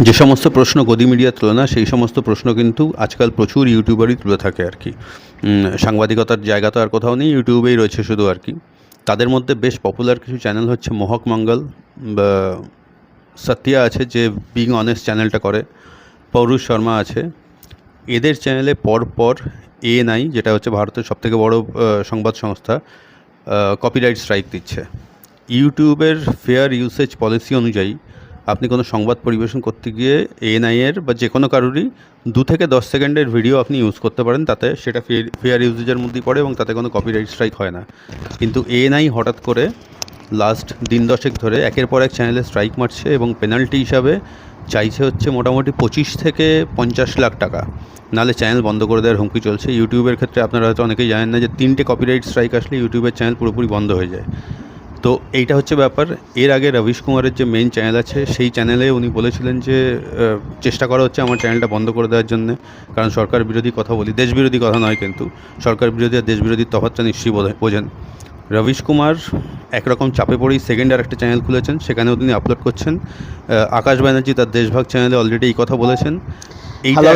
যে সমস্ত প্রশ্ন গদি মিডিয়া তোলে না সেই সমস্ত প্রশ্ন কিন্তু আজকাল প্রচুর ইউটিউবারই তুলে থাকে আর কি। সাংবাদিকতার জায়গা তো আর কোথাও নেই, ইউটিউবেই রয়েছে শুধু আর কি। তাদের মধ্যে বেশ পপুলার কিছু চ্যানেল হচ্ছে মহক মঙ্গল, বা সত্যা আছে যে বিং অনেস্ট চ্যানেলটা করে, পৌরুষ শর্মা আছে। এদের চ্যানেলে পরপর ANI, যেটা হচ্ছে ভারতের সবথেকে বড় সংবাদ সংস্থা, কপিরাইট স্ট্রাইক দিচ্ছে। ইউটিউবের ফেয়ার ইউসেজ পলিসি অনুযায়ী আপনি কোনো সংবাদ পরিবেশন করতে গিয়ে ANI এর বা যে কোনো কারোরই 2 থেকে 10 সেকেন্ডের ভিডিও আপনি ইউজ করতে পারেন, তাতে সেটা ফেয়ার ইউজেজের মধ্যেই পড়ে এবং তাতে কোনো কপিরাইট স্ট্রাইক হয় না। কিন্তু ANI হঠাৎ করে লাস্ট দিন 10 ধরে একের পর এক চ্যানেলে স্ট্রাইক মারছে এবং পেনাল্টি হিসাবে চাইছে হচ্ছে মোটামুটি 25 থেকে 50 লাখ টাকা, নাহলে চ্যানেল বন্ধ করে দেওয়ার হুমকি চলছে। ইউটিউবের ক্ষেত্রে আপনারা হয়তো অনেকেই জানেন না যে 3টে কপিরাইট স্ট্রাইক আসলে ইউটিউবের চ্যানেল পুরোপুরি বন্ধ হয়ে যায়। তো এইটা হচ্ছে ব্যাপার। এর আগে রবিশ কুমারের যে মেন চ্যানেল আছে সেই চ্যানেলে উনি বলেছিলেন যে চেষ্টা করা হচ্ছে আমার চ্যানেলটা বন্ধ করে দেওয়ার জন্যে, কারণ সরকার বিরোধী কথা বলি, দেশ বিরোধী কথা নয়, কিন্তু সরকার বিরোধী আর দেশ বিরোধীর তফাৎটা নিশ্চয়ই বোঝেন। রবিশ কুমার একরকম চাপে পড়েই সেকেন্ড আর একটা চ্যানেল খুলেছেন, সেখানেও তিনি আপলোড করছেন। আকাশ ব্যানার্জি তার দেশভাগ চ্যানেলে অলরেডি এই কথা বলেছেন। এইটা